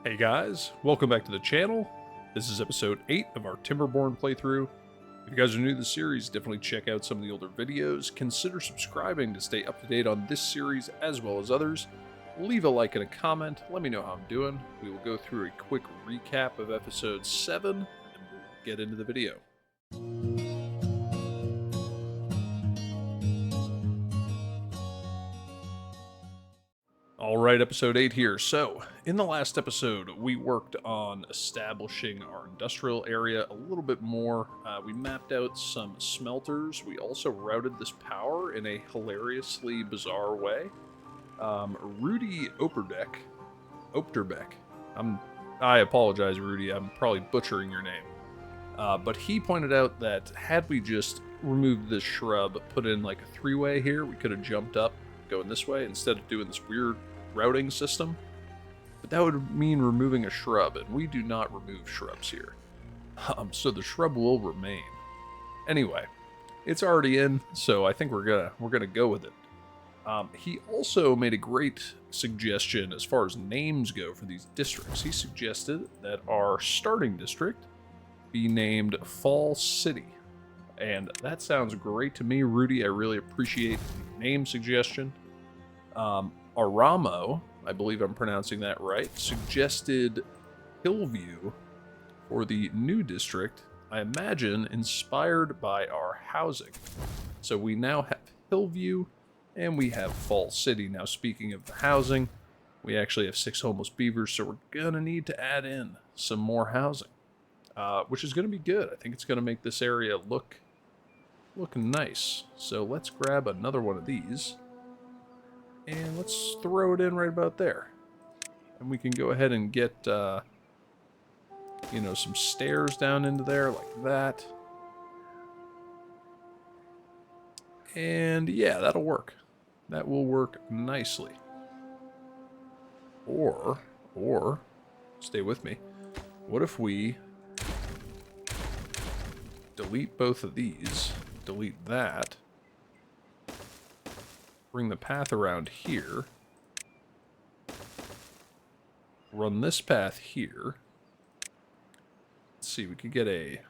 Hey guys, welcome back to the channel. This is episode 8 of our Timberborn playthrough. If you guys are new to the series, definitely check out some of the older videos. Consider subscribing to stay up to date on this series as well as others. Leave a like and a comment, let me know how I'm doing. We will go through a quick recap of episode 7 and we'll get into the video. Alright, episode 8 here. So, in the last episode, we worked on establishing our industrial area a little bit more. We mapped out some smelters. We also routed this power in a hilariously bizarre way. Rudy Operbeck, I apologize, Rudy, I'm probably butchering your name. But he pointed out that had we just removed this shrub, put in like a three-way here, we could have jumped up going this way instead of doing this weird routing system. But that would mean removing a shrub, and we do not remove shrubs here. So the shrub will remain. Anyway, it's already in, so I think we're gonna go with it. He also made a great suggestion as far as names go for these districts. He suggested that our starting district be named Fall City. And that sounds great to me, Rudy. I really appreciate the name suggestion. Aramo, I believe I'm pronouncing that right, suggested Hillview for the new district, I imagine inspired by our housing. So we now have Hillview and we have Fall City. Now, speaking of the housing, we actually have 6 homeless beavers, so we're gonna need to add in some more housing, which is gonna be good. I think it's gonna make this area look nice. So let's grab another one of these and let's throw it in right about there. And we can go ahead and get, you know, some stairs down into there like that. And yeah, that'll work. That will work nicely. Or, stay with me. What if we delete both of these, delete that, bring the path around here, run this path here. Let's see, we could get a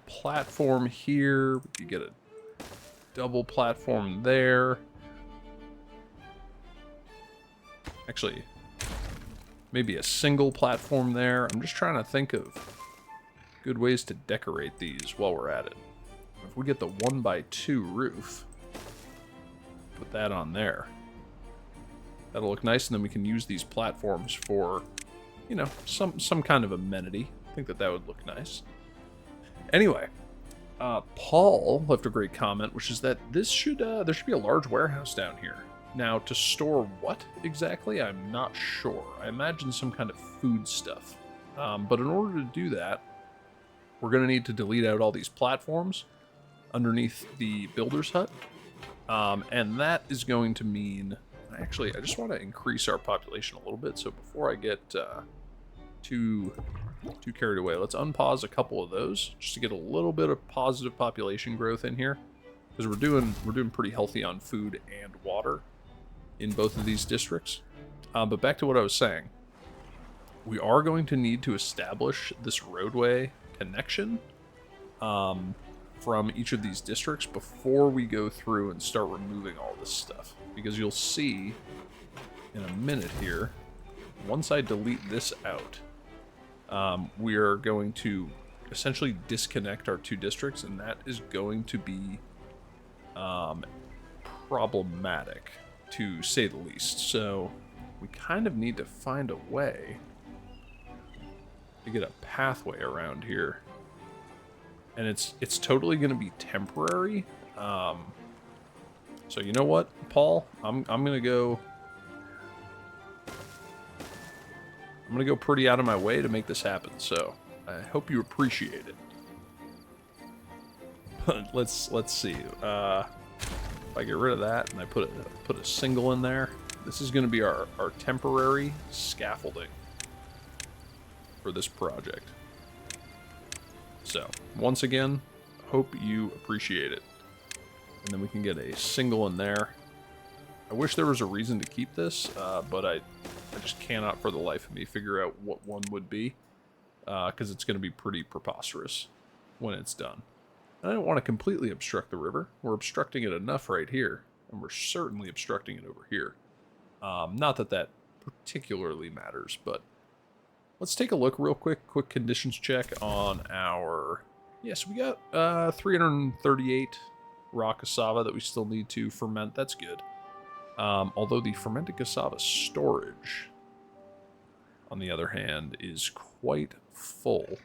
platform here, we could get a double platform there. Actually, maybe a single platform there. I'm just trying to think of good ways to decorate these while we're at it. If we get the 1x2 roof, put that on there, that'll look nice, and then we can use these platforms for, you know, some kind of amenity. I think that would look nice. Anyway, Paul left a great comment, which is that this should there should be a large warehouse down here. Now, to store what exactly, I'm not sure. I imagine some kind of food stuff. But in order to do that, we're going to need to delete out all these platforms underneath the builder's hut. And that is going to mean, actually, I just want to increase our population a little bit. So before I get too carried away, let's unpause a couple of those just to get a little bit of positive population growth in here, because we're doing pretty healthy on food and water in both of these districts. But back to what I was saying, we are going to need to establish this roadway connection from each of these districts before we go through and start removing all this stuff, because you'll see in a minute here, once I delete this out, we are going to essentially disconnect our 2 districts, and that is going to be problematic, to say the least. So we kind of need to find a way to get a pathway around here, and it's totally going to be temporary. So you know what, Paul, I'm gonna go pretty out of my way to make this happen, so I hope you appreciate it. But let's see. If I get rid of that and I put a single in there, this is going to be our temporary scaffolding for this project. So once again, hope you appreciate it. And then we can get a single in there. I wish there was a reason to keep this, but I just cannot for the life of me figure out what one would be, because it's going to be pretty preposterous when it's done. And I don't want to completely obstruct the river. We're obstructing it enough right here, and we're certainly obstructing it over here. Not that that particularly matters, but let's take a look real quick. Quick conditions check on our... Yes, we got 338 raw cassava that we still need to ferment. That's good. Although the fermented cassava storage, on the other hand, is quite full.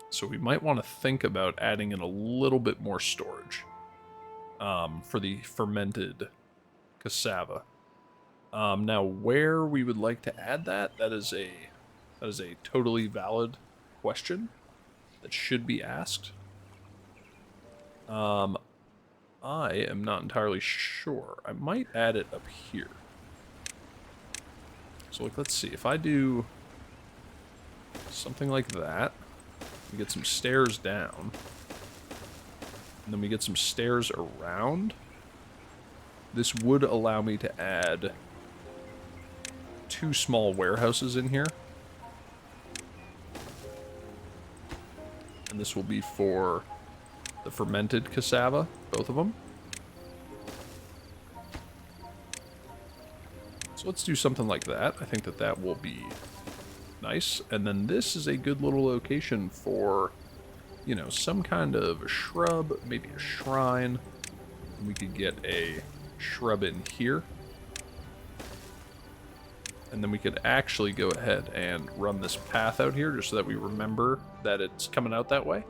So we might want to think about adding in a little bit more storage for the fermented cassava. Now, where we would like to add that, that is a totally valid question that should be asked. I am not entirely sure. I might add it up here. So, like, let's see. If I do something like that, we get some stairs down, and then we get some stairs around, this would allow me to add 2 small warehouses in here. And this will be for the fermented cassava, both of them. So let's do something like that. I think that that will be nice. And then this is a good little location for, you know, some kind of a shrub, maybe a shrine. We could get a shrub in here. And then we could actually go ahead and run this path out here just so that we remember that it's coming out that way.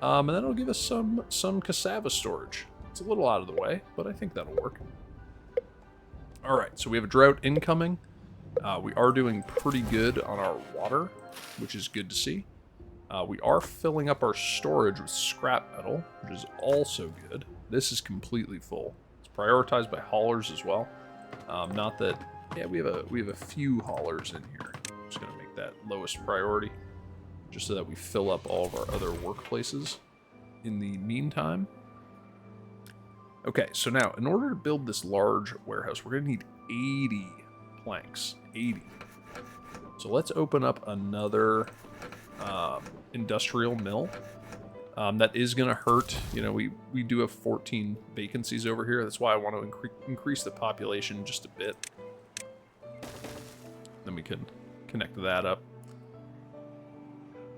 And then it'll give us some cassava storage. It's a little out of the way, but I think that'll work. All right, so we have a drought incoming. We are doing pretty good on our water, which is good to see. We are filling up our storage with scrap metal, which is also good. This is completely full. It's prioritized by haulers as well. Not that, yeah, we have a few haulers in here. I'm just gonna make that lowest priority, just so that we fill up all of our other workplaces in the meantime. Okay, so now, in order to build this large warehouse, we're going to need 80 planks. 80. So let's open up another industrial mill. That is going to hurt. You know, we do have 14 vacancies over here. That's why I want to increase the population just a bit. Then we can connect that up.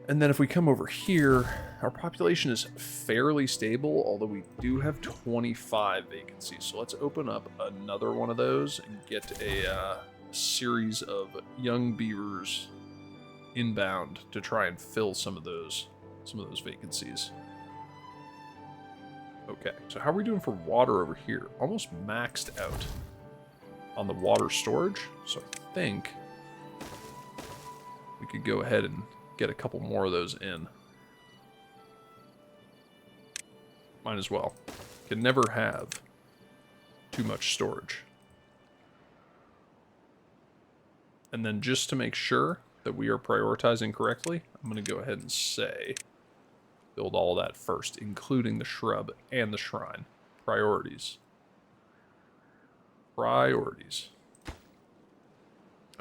And then if we come over here, our population is fairly stable, although we do have 25 vacancies. So let's open up another one of those and get a series of young beavers inbound to try and fill some of those vacancies. Okay, so how are we doing for water over here? Almost maxed out on the water storage. So I think we could go ahead and get a couple more of those in. Might as well. Can never have too much storage. And then just to make sure that we are prioritizing correctly, I'm going to go ahead and say build all that first, including the shrub and the shrine. Priorities. Priorities.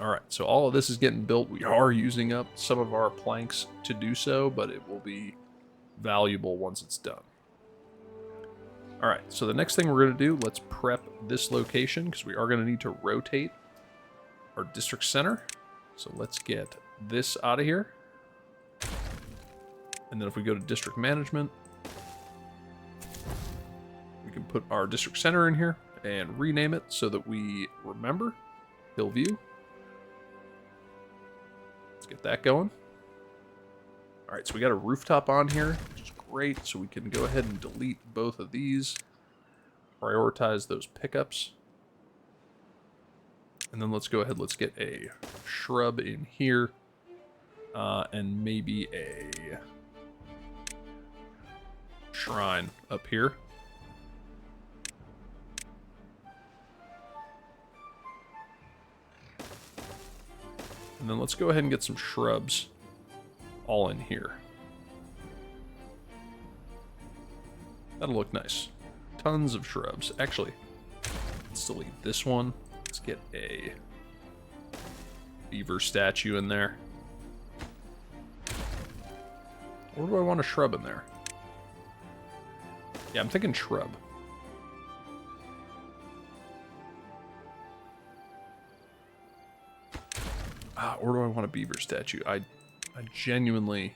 Alright, so all of this is getting built. We are using up some of our planks to do so, but it will be valuable once it's done. Alright, so the next thing we're going to do, let's prep this location, because we are going to need to rotate our district center. So let's get this out of here. And then if we go to district management, we can put our district center in here and rename it so that we remember Hillview. Let's get that going. All right, so we got a rooftop on here, which is great. So we can go ahead and delete both of these, prioritize those pickups. And then let's go ahead, let's get a shrub in here, and maybe a shrine up here. And then let's go ahead and get some shrubs all in here. That'll look nice. Tons of shrubs. Actually, Let's delete this one. Let's get a beaver statue in there. Or do I want a shrub in there? Yeah, I'm thinking shrub. Or do I want a beaver statue? I genuinely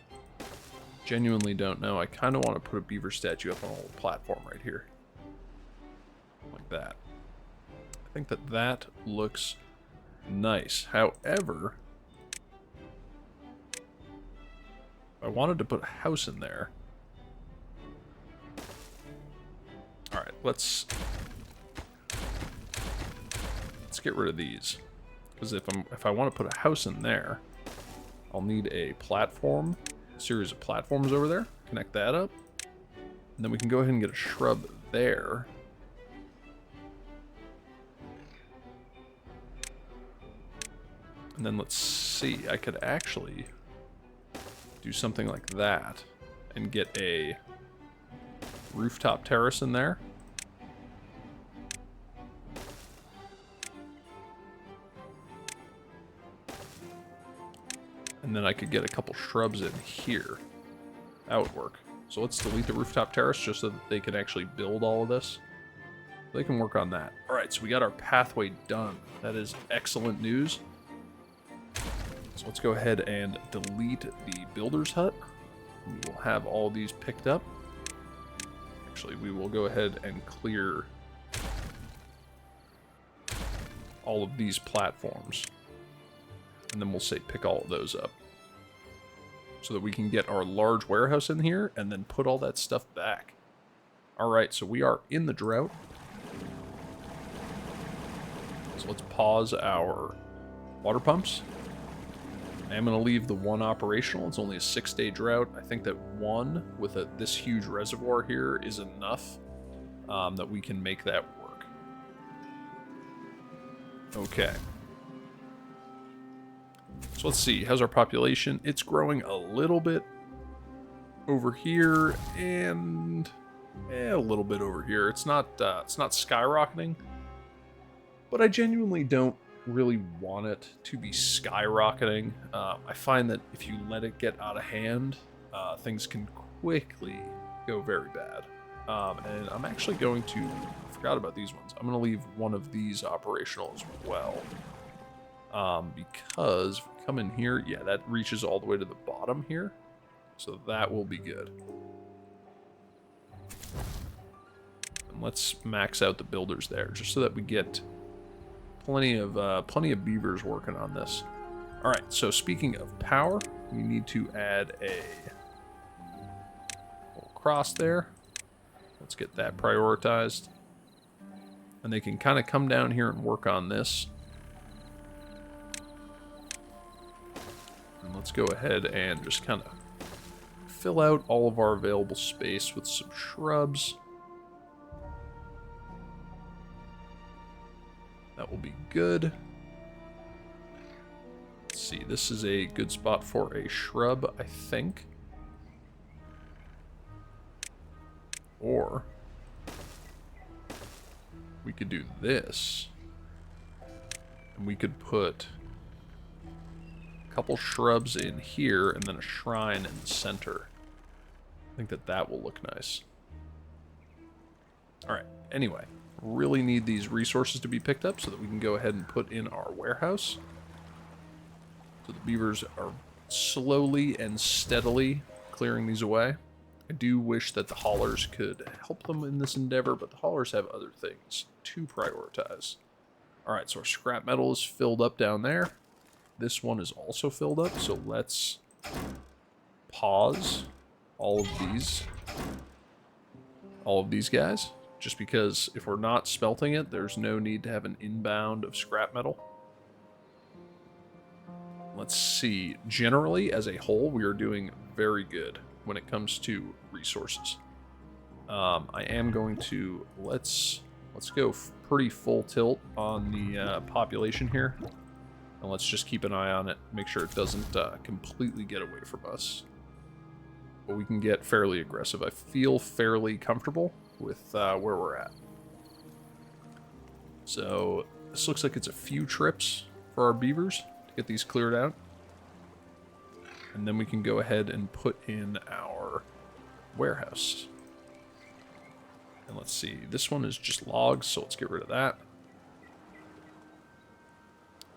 don't know. I kind of want to put a beaver statue up on a little platform right here. Like that. I think that looks nice. However, if I wanted to put a house in there. Alright, let's get rid of these. Because if I want to put a house in there, I'll need a platform, a series of platforms over there. Connect that up. And then we can go ahead and get a shrub there. And then let's see, I could actually do something like that and get a rooftop terrace in there. And then I could get a couple shrubs in here. That would work. So let's delete the rooftop terrace just so that they can actually build all of this. They can work on that. Alright, so we got our pathway done. That is excellent news. So let's go ahead and delete the builder's hut. We will have all these picked up. Actually, we will go ahead and clear all of these platforms. And then we'll say pick all of those up. So that we can get our large warehouse in here and then put all that stuff back. Alright, so we are in the drought. So let's pause our water pumps. I am going to leave the one operational. It's only a 6-day drought. I think that one with this huge reservoir here is enough that we can make that work. Okay. So let's see. How's our population? It's growing a little bit over here and a little bit over here. It's not skyrocketing, but I genuinely don't really want it to be skyrocketing. I find that if you let it get out of hand, things can quickly go very bad. And I'm actually going to, I forgot about these ones. I'm going to leave one of these operational as well. Because if we come in here, yeah, that reaches all the way to the bottom here. So that will be good. And let's max out the builders there just so that we get plenty of beavers working on this. All right, so speaking of power, we need to add a little cross there. Let's get that prioritized. And they can kind of come down here and work on this. And let's go ahead and just kind of fill out all of our available space with some shrubs. That will be good. Let's see, this is a good spot for a shrub, I think. Or we could do this. And we could put a couple shrubs in here and then a shrine in the center. I think that will look nice. All right, anyway. Really need these resources to be picked up so that we can go ahead and put in our warehouse. So the beavers are slowly and steadily clearing these away. I do wish that the haulers could help them in this endeavor, but the haulers have other things to prioritize. Alright, so our scrap metal is filled up down there. This one is also filled up, so let's pause all of these guys. Just because if we're not smelting it, there's no need to have an inbound of scrap metal. Let's see. Generally, as a whole, we are doing very good when it comes to resources. I am going to... Let's go pretty full tilt on the population here. And let's just keep an eye on it. Make sure it doesn't completely get away from us. But we can get fairly aggressive. I feel fairly comfortable with where we're at. So this looks like it's a few trips for our beavers to get these cleared out. And then we can go ahead and put in our warehouse. And let's see, this one is just logs, so let's get rid of that.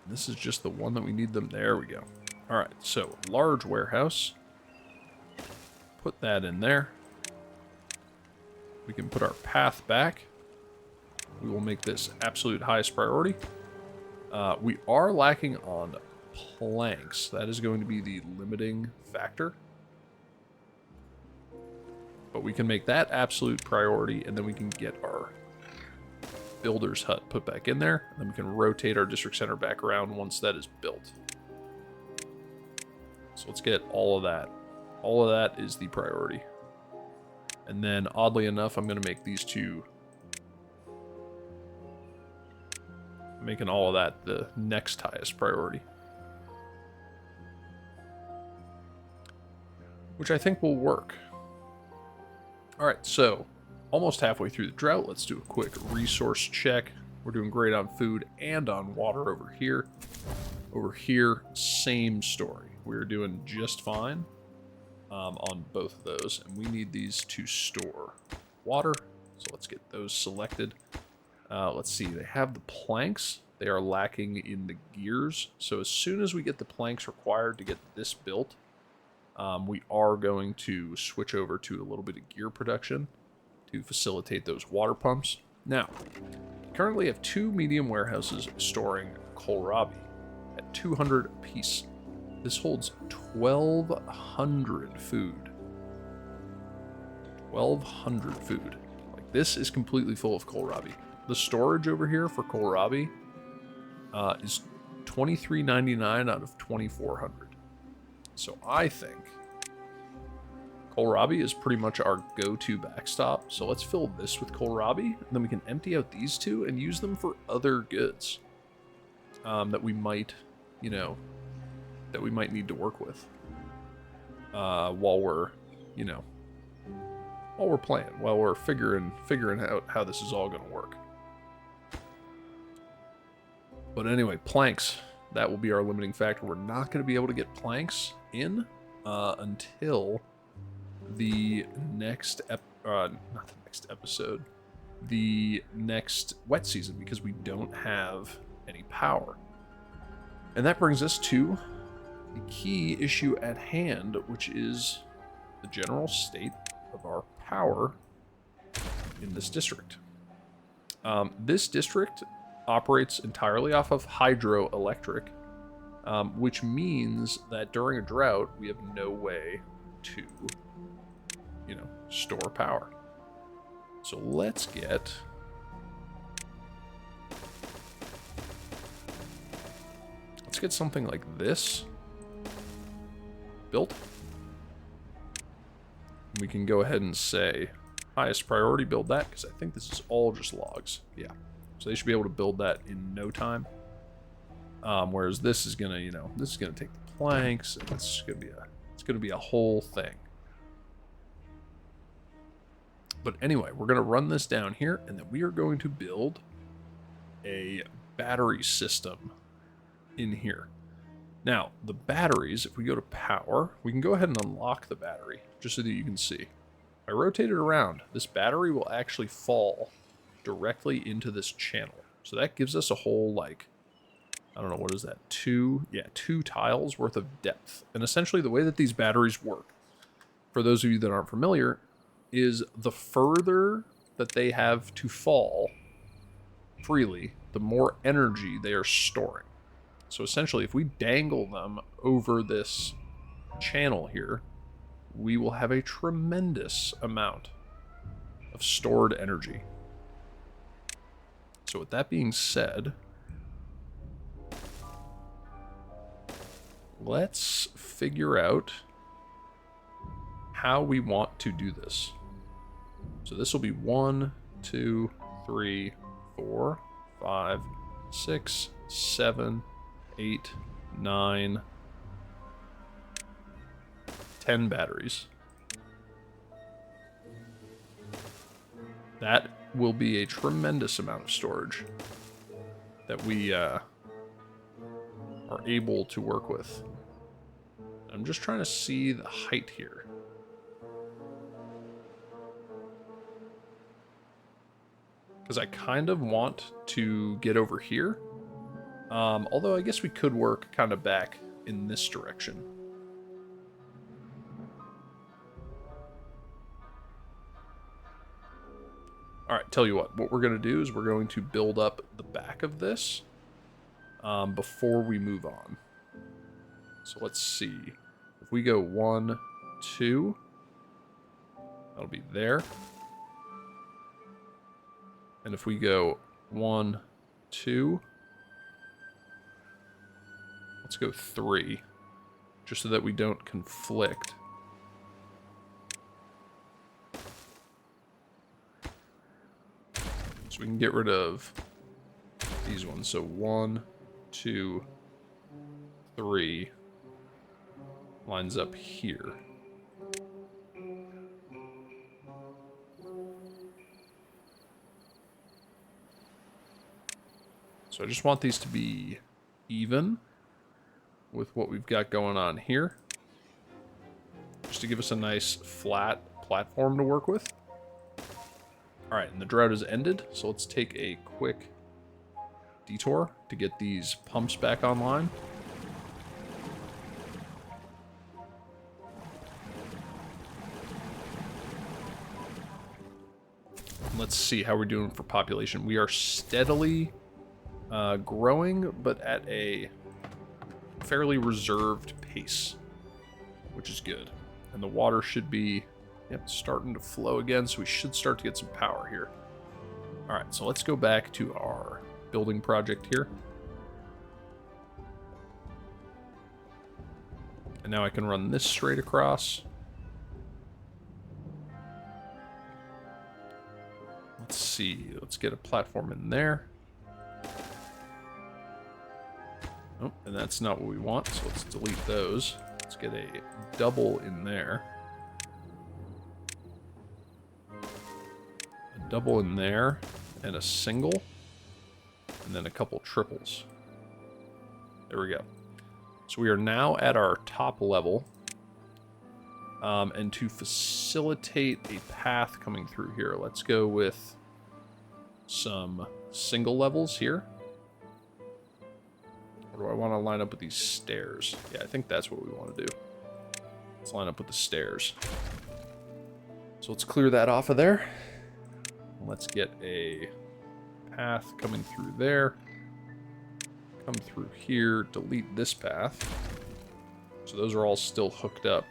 This is just the one that we need them. There we go. All right, so large warehouse. Put that in there. We can put our path back. We will make this absolute highest priority. We are lacking on planks. That is going to be the limiting factor. But we can make that absolute priority, and then we can get our builder's hut put back in there. And then we can rotate our district center back around once that is built. So let's get all of that. All of that is the priority. And then, oddly enough, I'm going to make these two... making all of that the next highest priority. Which I think will work. Alright, so almost halfway through the drought. Let's do a quick resource check. We're doing great on food and on water over here. Over here, same story. We're doing just fine on both of those. And we need these to store water. So let's get those selected. Let's see, they have the planks. They are lacking in the gears. So as soon as we get the planks required to get this built, we are going to switch over to a little bit of gear production to facilitate those water pumps. Now, we currently have 2 medium warehouses storing kohlrabi at 200 apiece. This holds 1,200 food. 1,200 food. Like, this is completely full of kohlrabi. The storage over here for kohlrabi is $23.99 out of 2,400. So I think kohlrabi is pretty much our go-to backstop. So let's fill this with kohlrabi, and then we can empty out these two and use them for other goods that we might, you know, that we might need to work with while we're, you know, while we're playing, while we're figuring out how this is all going to work. But anyway, planks, that will be our limiting factor. We're not going to be able to get planks in until the next not the next episode, the next wet season, because we don't have any power. And that brings us to the key issue at hand, which is the general state of our power in this district. This district operates entirely off of hydroelectric, which means that during a drought, we have no way to, you know, store power. So let's get something like this built. We can go ahead and say highest priority, build that, because I think this is all just logs. Yeah. So they should be able to build that in no time. Whereas this is gonna, you know, this is gonna take the planks, and it's gonna be a whole thing. But anyway, we're gonna run this down here, and then we are going to build a battery system in here. Now, the batteries, if we go to power, we can go ahead and unlock the battery, just so that you can see. If I rotate it around, this battery will actually fall directly into this channel. So that gives us a whole, like, I don't know, what is that? 2 tiles worth of depth. And essentially the way that these batteries work, for those of you that aren't familiar, is the further that they have to fall freely, the more energy they are storing. So essentially, if we dangle them over this channel here, we will have a tremendous amount of stored energy. So with that being said, let's figure out how we want to do this. So this will be 1, 2, 3, 4, 5, 6, 7, 8, 9, 10 batteries. That will be a tremendous amount of storage. that we are able to work with. I'm just trying to see the height here. Because I kind of want to get over here. Although I guess we could work kind of back in this direction. Alright, tell you what we're going to do is we're going to build up the back of this before we move on. So let's see. If we go 1, 2, that'll be there. And if we go 1, 2, let's go 3, just so that we don't conflict. So we can get rid of these ones. So 1, 2, 3 lines up here. So I just want these to be even with what we've got going on here. Just to give us a nice flat platform to work with. Alright, and the drought has ended, so let's take a quick detour to get these pumps back online. Let's see how we're doing for population. We are steadily growing, but at a fairly reserved pace, which is good. And the water should be starting to flow again, so we should start to get some power here. Alright, so let's go back to our building project here. And now I can run this straight across. Let's see, let's get a platform in there. Oh, and that's not what we want, so let's delete those. Let's get a double in there. A double in there, and a single, and then a couple triples. There we go. So we are now at our top level. And to facilitate a path coming through here, let's go with some single levels here. Or do I want to line up with these stairs? Yeah, I think that's what we want to do. Let's line up with the stairs. So let's clear that off of there. Let's get a path coming through there. Come through here, delete this path. So those are all still hooked up.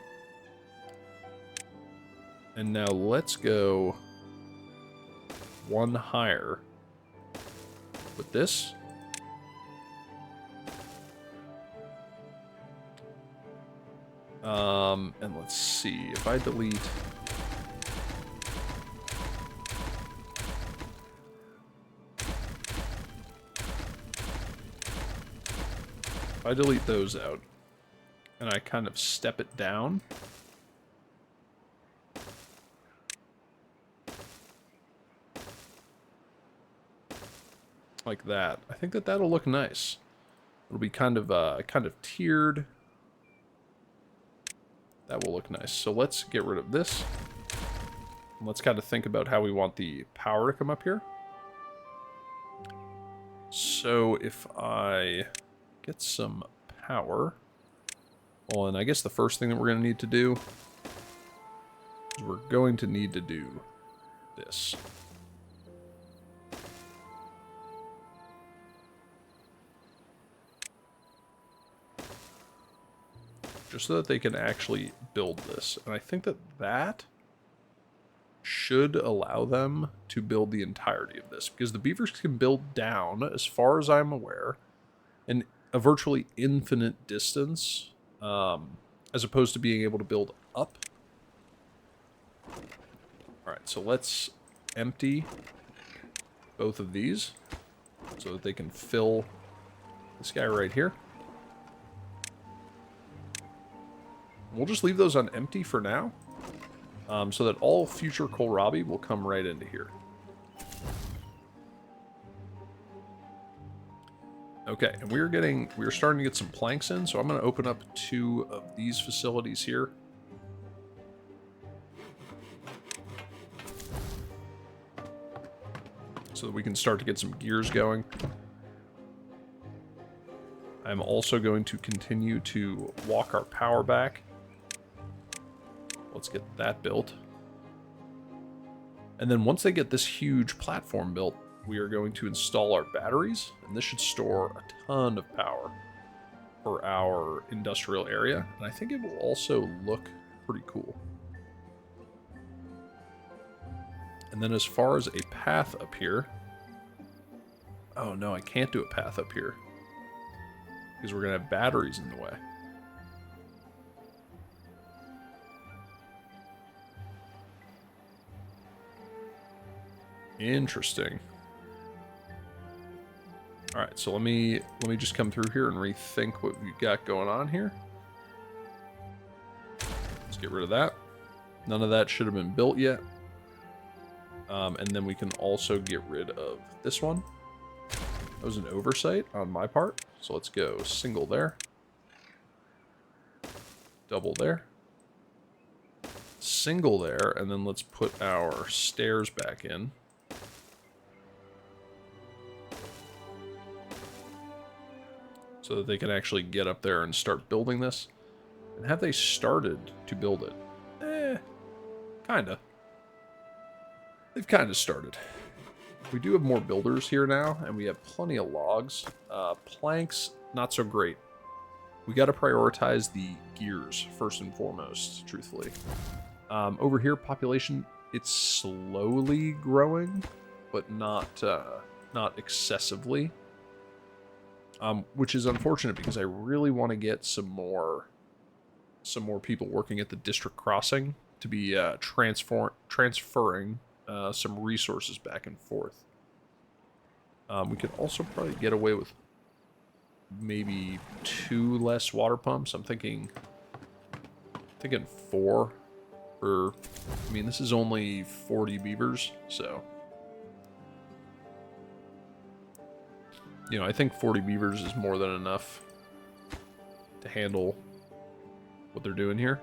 And now let's go one higher with this. And let's see, if I delete... If I delete those out, and I kind of step it down... like that. I think that that'll look nice. It'll be kind of tiered. That will look nice. So let's get rid of this. And let's kind of think about how we want the power to come up here. So if I get some power, well, and I guess the first thing that we're going to need to do is we're going to need to do this. Just so that they can actually build this. And I think that that should allow them to build the entirety of this. Because the beavers can build down, as far as I'm aware, in a virtually infinite distance, as opposed to being able to build up. Alright, so let's empty both of these so that they can fill this guy right here. We'll just leave those on empty for now, so that all future kohlrabi will come right into here. Okay, and we're starting to get some planks in, so I'm going to open up 2 of these facilities here. So that we can start to get some gears going. I'm also going to continue to walk our power back. Let's get that built. And then once they get this huge platform built, we are going to install our batteries, and this should store a ton of power for our industrial area. And I think it will also look pretty cool. And then as far as a path up here... Oh no, I can't do a path up here, because we're going to have batteries in the way. Interesting. All right, so let me just come through here and rethink what we got going on here. Let's get rid of that. None of that should have been built yet. And then we can also get rid of this one. That was an oversight on my part. So let's go single there. Double there. Single there, and then let's put our stairs back in. So that they can actually get up there and start building this. And have they started to build it? Kinda. They've kinda started. We do have more builders here now, and we have plenty of logs. Planks, not so great. We gotta prioritize the gears first and foremost, truthfully. Over here, population, it's slowly growing, but not excessively. Which is unfortunate because I really want to get some more people working at the district crossing to be transferring some resources back and forth. We could also probably get away with maybe 2 less water pumps. I'm thinking 4. I mean, this is only 40 beavers, so... You know, I think 40 beavers is more than enough to handle what they're doing here.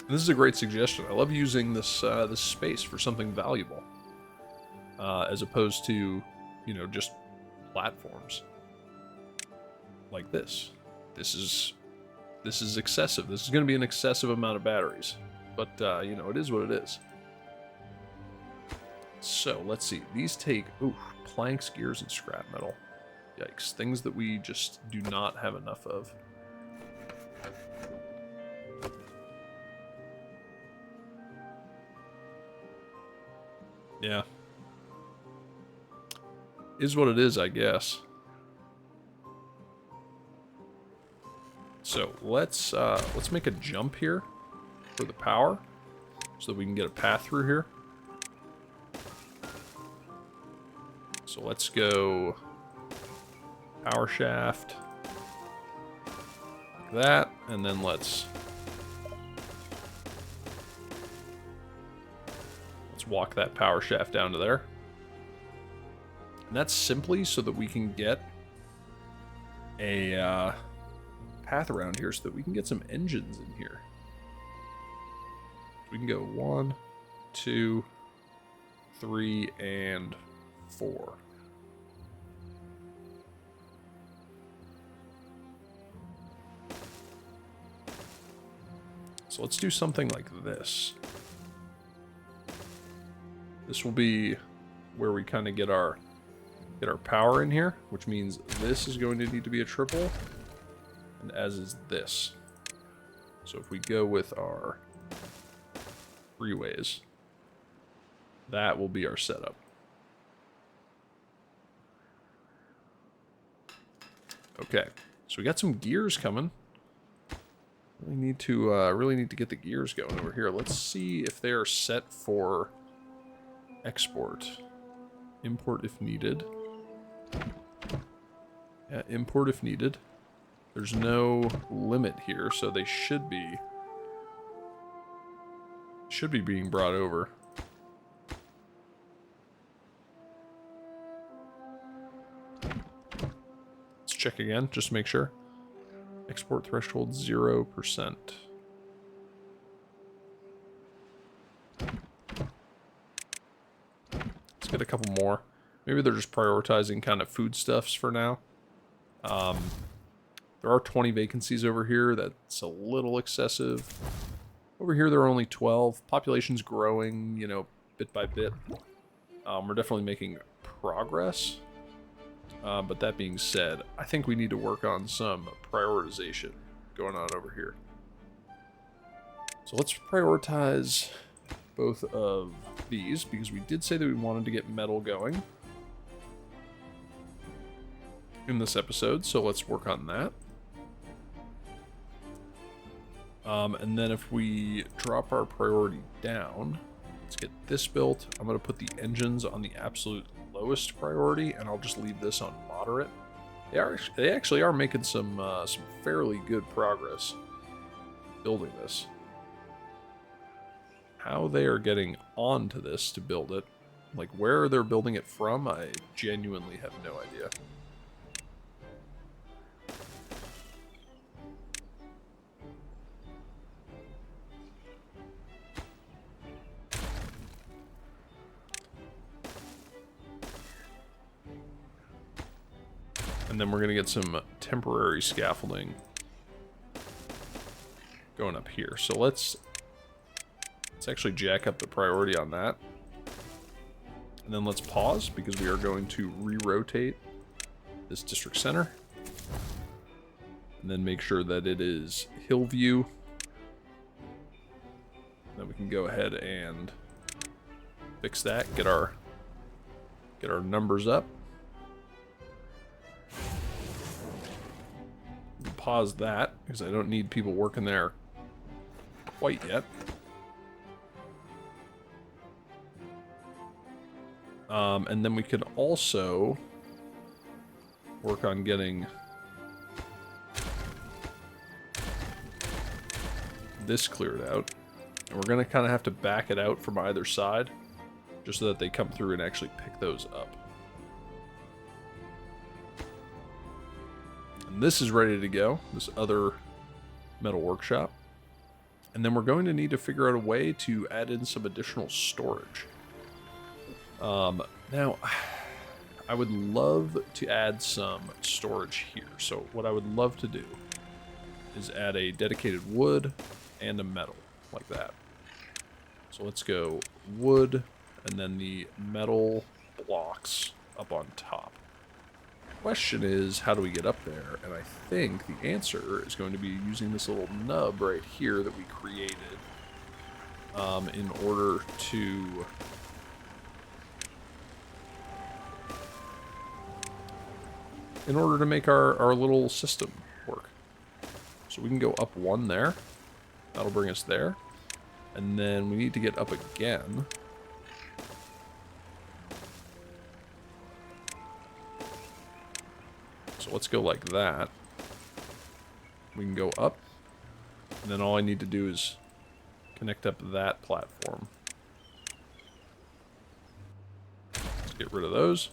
This is a great suggestion. I love using this this space for something valuable, as opposed to, you know, just platforms like this. This is excessive. This is going to be an excessive amount of batteries, but you know, it is what it is. So, let's see. These take, planks, gears, and scrap metal. Yikes. Things that we just do not have enough of. Yeah. Is what it is, I guess. So, let's make a jump here for the power so that we can get a path through here. So let's go power shaft, like that, and then let's walk that power shaft down to there. And that's simply so that we can get a path around here so that we can get some engines in here. We can go 1, 2, 3, and 4. So let's do something like this. This will be where we kind of get our power in here, which means this is going to need to be a triple, and as is this. So if we go with our freeways, that will be our setup. Okay, so we got some gears coming. Really need to get the gears going over here. Let's see if they are set for export. Import if needed. Yeah, import if needed. There's no limit here, so they should be being brought over. check again, just to make sure. Export threshold 0%. Let's get a couple more. Maybe they're just prioritizing kind of foodstuffs for now. There are 20 vacancies over here. That's a little excessive. Over here, there are only 12. Population's growing, you know, bit by bit. We're definitely making progress. But that being said, I think we need to work on some prioritization going on over here. So let's prioritize both of these, because we did say that we wanted to get metal going in this episode, so let's work on that. And then if we drop our priority down, let's get this built. I'm going to put the engines on the absolute lowest priority, and I'll just leave this on moderate. They actually are making some fairly good progress building this. How they are getting onto this to build it, like where they're building it from, I genuinely have no idea. And then we're going to get some temporary scaffolding going up here. So let's actually jack up the priority on that. And then let's pause, because we are going to re-rotate this district center. And then make sure that it is Hillview. Then we can go ahead and fix that, get our numbers up. Pause that, because I don't need people working there quite yet. And then we could also work on getting this cleared out. And we're going to kind of have to back it out from either side, just so that they come through and actually pick those up. And this is ready to go, this other metal workshop. And then we're going to need to figure out a way to add in some additional storage. Now, I would love to add some storage here. So what I would love to do is add a dedicated wood and a metal, like that. So let's go wood, and then the metal blocks up on top. Question is, how do we get up there? And I think the answer is going to be using this little nub right here that we created in order to make our little system work. So we can go up one there. That'll bring us there. And then we need to get up again. So let's go like that. We can go up. And then all I need to do is connect up that platform. Let's get rid of those.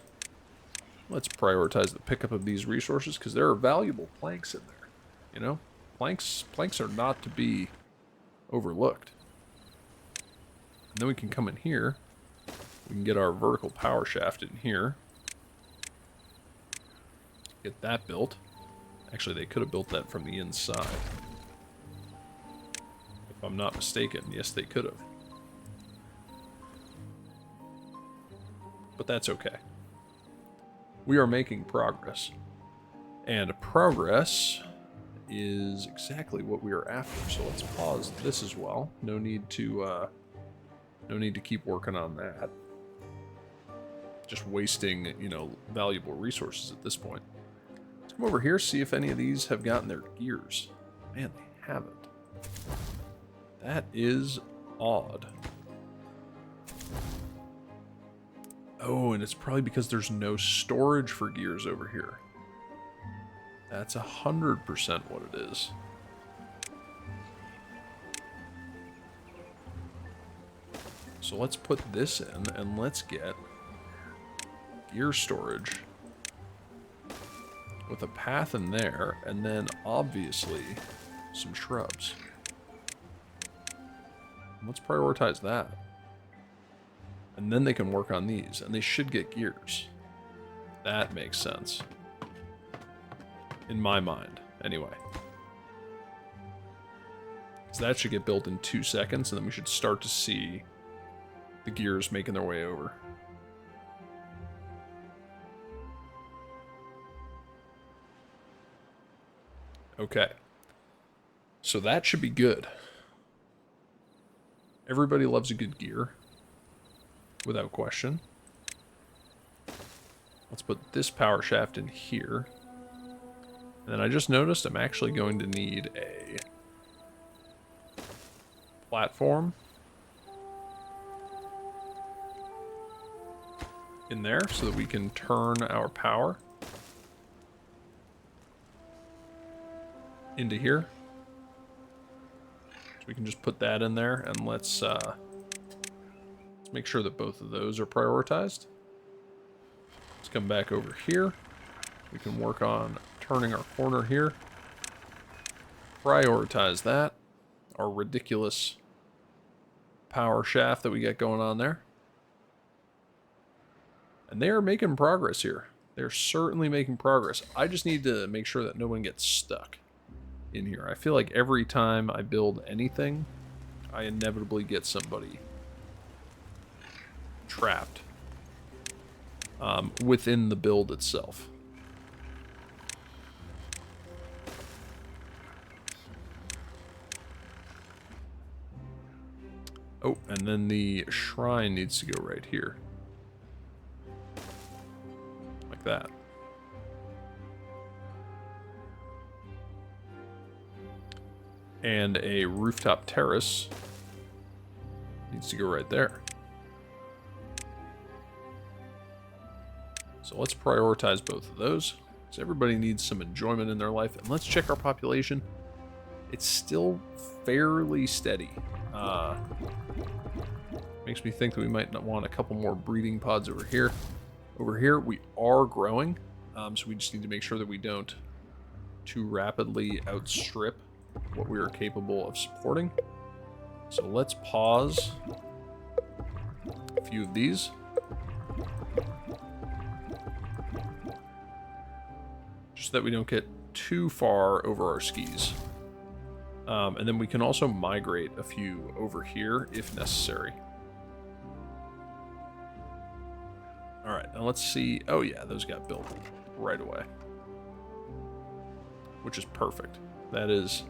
Let's prioritize the pickup of these resources, because there are valuable planks in there. You know? Planks are not to be overlooked. And then we can come in here. We can get our vertical power shaft in here. Get that built. Actually, they could have built that from the inside. If I'm not mistaken, yes, they could have. But that's okay. We are making progress. And progress is exactly what we are after. So let's pause this as well. No need to keep working on that. Just wasting, you know, valuable resources at this point. Let's come over here, see if any of these have gotten their gears. Man, they haven't. That is odd. Oh, and it's probably because there's no storage for gears over here. That's 100% what it is. So let's put this in, and let's get gear storage with a path in there, and then obviously some shrubs. Let's prioritize that. And then they can work on these, and they should get gears. That makes sense. In my mind, anyway. So that should get built in 2 seconds, and then we should start to see the gears making their way over. Okay. So that should be good. Everybody loves a good gear. Without question. Let's put this power shaft in here. And then I just noticed I'm actually going to need a platform in there so that we can turn our power into here. So we can just put that in there, and let's make sure that both of those are prioritized. Let's come back over here. We can work on turning our corner here. Prioritize that. Our ridiculous power shaft that we get going on there. And they are making progress here. They're certainly making progress. I just need to make sure that no one gets stuck in here. I feel like every time I build anything, I inevitably get somebody trapped within the build itself. Oh, and then the shrine needs to go right here. Like that. And a rooftop terrace needs to go right there. So let's prioritize both of those. So everybody needs some enjoyment in their life. And let's check our population. It's still fairly steady. Makes me think that we might not want a couple more breeding pods over here. Over here, we are growing. So we just need to make sure that we don't too rapidly outstrip what we are capable of supporting. So let's pause a few of these. Just so that we don't get too far over our skis. And then we can also migrate a few over here if necessary. Alright, now let's see. Oh yeah, those got built right away. Which is perfect. That is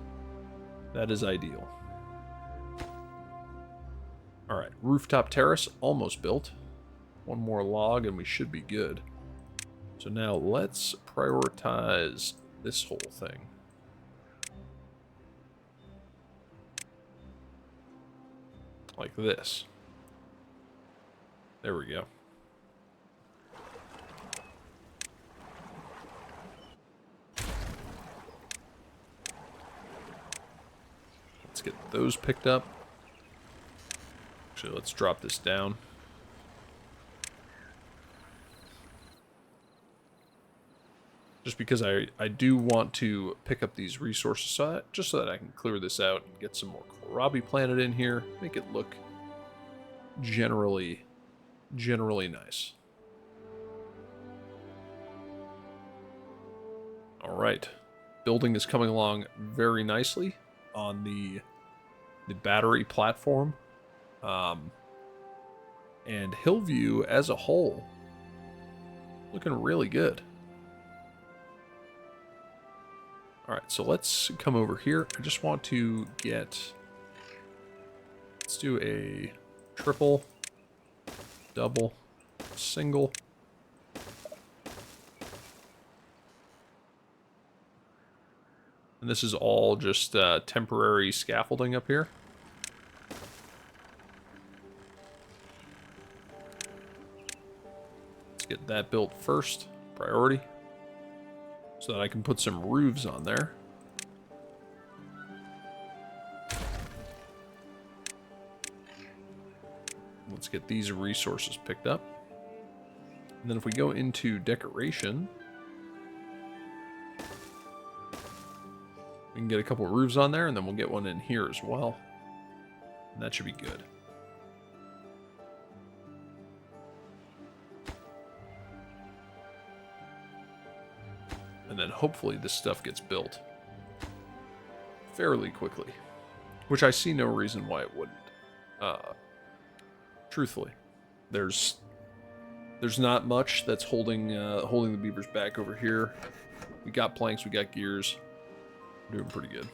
ideal. Alright, rooftop terrace almost built. One more log and we should be good. So now let's prioritize this whole thing. Like this. There we go. Let's get those picked up. Actually, let's drop this down. Just because I do want to pick up these resources just so that I can clear this out and get some more kohlrabi planted in here. Make it look generally nice. Alright. Building is coming along very nicely on the battery platform. And Hillview as a whole looking really good. Alright, so let's come over here. I just want to get... Let's do a triple, double, single. And this is all just temporary scaffolding up here. Let's get that built first, priority. So that I can put some roofs on there. Let's get these resources picked up. And then if we go into decoration, We can get a couple of roofs on there, and then we'll get one in here as well. And that should be good. And then hopefully this stuff gets built fairly quickly. Which I see no reason why it wouldn't. Truthfully. There's not much that's holding the beavers back over here. We got planks, we got gears. We're doing pretty good.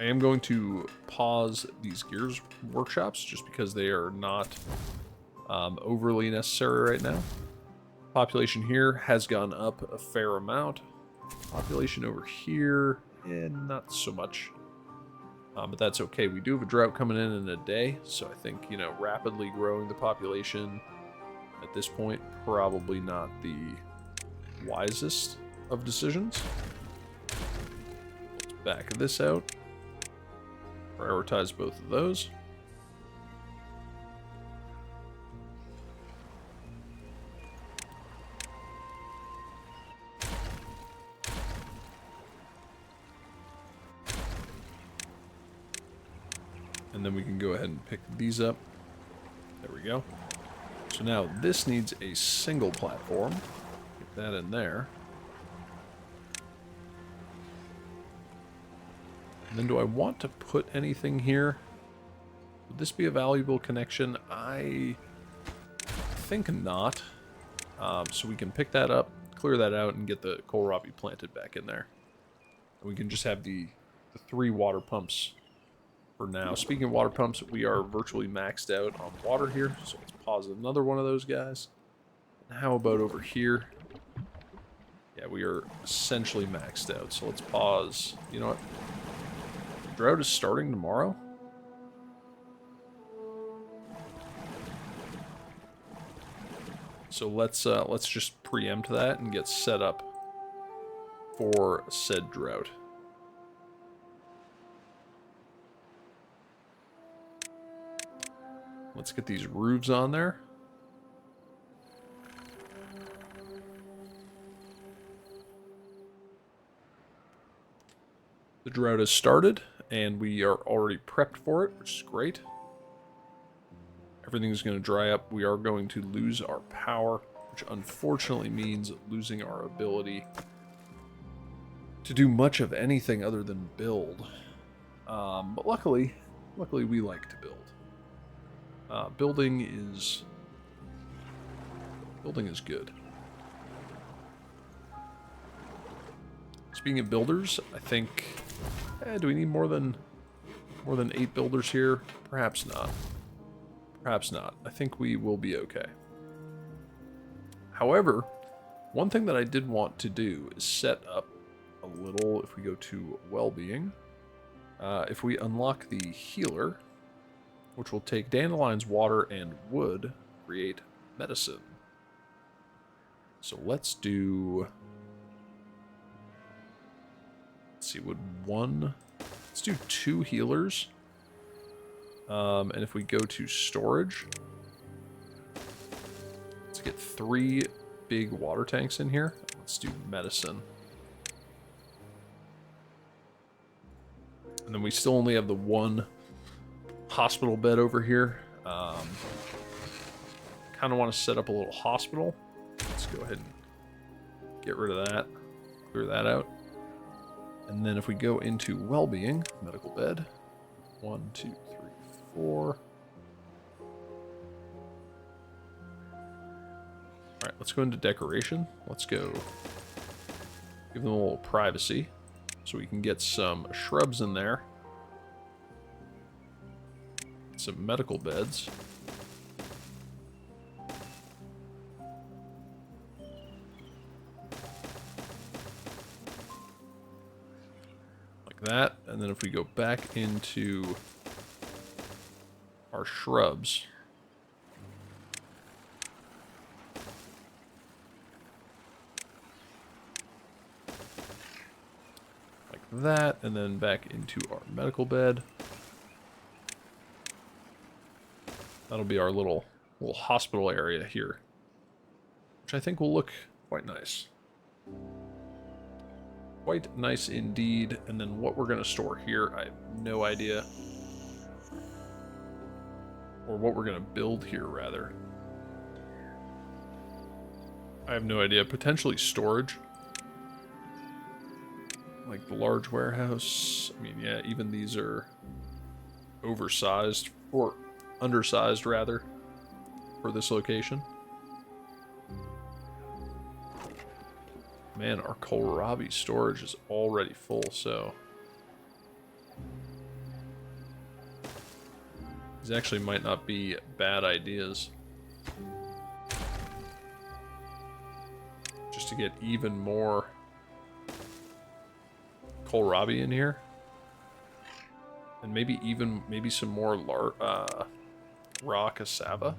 I am going to pause these gears workshops just because they are not overly necessary right now. Population here has gone up a fair amount. Population over here, not so much. But that's okay. We do have a drought coming in a day, so I think, you know, rapidly growing the population at this point, probably not the wisest of decisions. Let's back this out. Prioritize both of those. And then we can go ahead and pick these up. There we go. So now this needs a single platform. Get that in there. And then do I want to put anything here? Would this be a valuable connection? I think not. So we can pick that up, clear that out, and get the kohlrabi planted back in there. And we can just have the 3 water pumps for now. Speaking of water pumps, we are virtually maxed out on water here, so let's pause another one of those guys. And how about over here? Yeah, we are essentially maxed out, so let's pause. You know what? The drought is starting tomorrow. So let's just preempt that and get set up for said drought. Let's get these roofs on there. The drought has started, and we are already prepped for it, which is great. Everything's going to dry up. We are going to lose our power, which unfortunately means losing our ability to do much of anything other than build. But luckily we like to build. Building is good. Speaking of builders, I think, do we need more than 8 builders here? Perhaps not. Perhaps not. I think we will be okay. However, one thing that I did want to do is set up a little, if we go to well-being, if we unlock the healer, which will take dandelions, water, and wood, create medicine. So let's do... Let's see, let's do 2 healers. And if we go to storage, let's get 3 big water tanks in here. Let's do medicine. And then we still only have the 1 hospital bed over here. Kind of want to set up a little hospital. Let's go ahead and get rid of that. Clear that out. And then if we go into well-being, medical bed. 1, 2, 3, 4. Alright, let's go into decoration. Let's go give them a little privacy so we can get some shrubs in there. Some medical beds. Like that. And then if we go back into our shrubs, like that, and then back into our medical bed. That'll be our little hospital area here, which I think will look quite nice. Quite nice indeed. And then what we're going to store here, I have no idea. Or what we're going to build here, rather. I have no idea. Potentially storage. Like the large warehouse. I mean, yeah, even these are oversized, or undersized, rather, for this location. Man, our kohlrabi storage is already full, so... these actually might not be bad ideas. Just to get even more kohlrabi in here. And maybe some more raw cassava.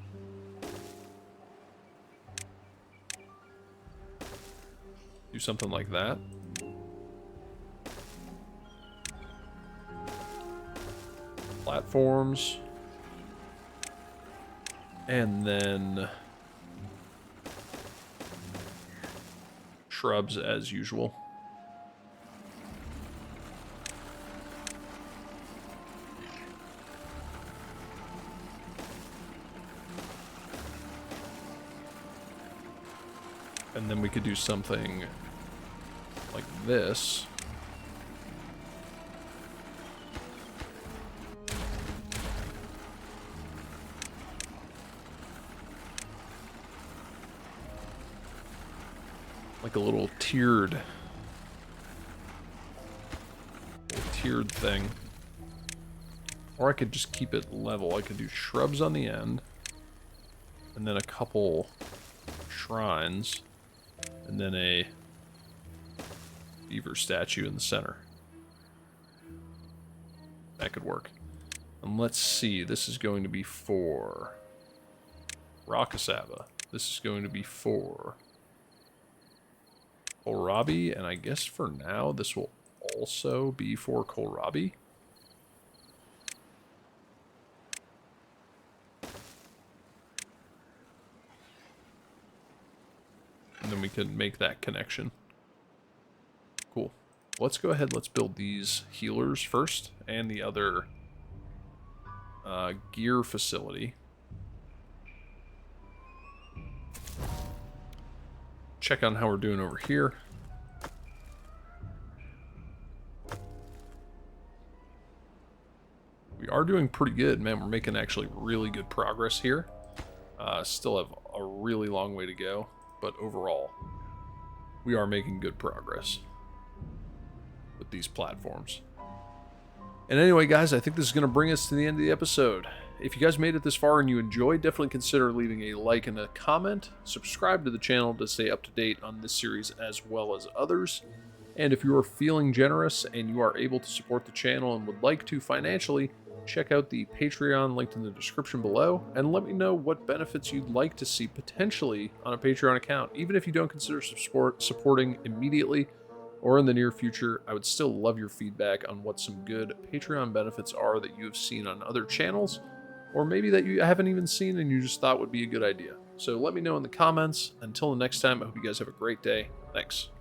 Do something like that. Platforms. And then shrubs as usual. And then we could do something like this. Like a little tiered thing. Or I could just keep it level. I could do shrubs on the end. And then a couple shrines. And then a beaver statue in the center. That could work. And let's see, this is going to be for raw cassava. This is going to be for kohlrabi, and I guess for now this will also be for kohlrabi. And then we can make that connection. Cool. Let's go ahead, let's build these healers first, and the other gear facility. Check on how we're doing over here. We are doing pretty good, man. We're making actually really good progress here. Still have a really long way to go, but overall, we are making good progress with these platforms. And anyway, guys, I think this is going to bring us to the end of the episode. If you guys made it this far and you enjoyed, definitely consider leaving a like and a comment. Subscribe to the channel to stay up to date on this series as well as others. And if you are feeling generous and you are able to support the channel and would like to financially, check out the Patreon linked in the description below and let me know what benefits you'd like to see potentially on a Patreon account. Even if you don't consider supporting immediately or in the near future, I would still love your feedback on what some good Patreon benefits are that you have seen on other channels, or maybe that you haven't even seen and you just thought would be a good idea. So let me know in the comments. Until the next time, I hope you guys have a great day. Thanks.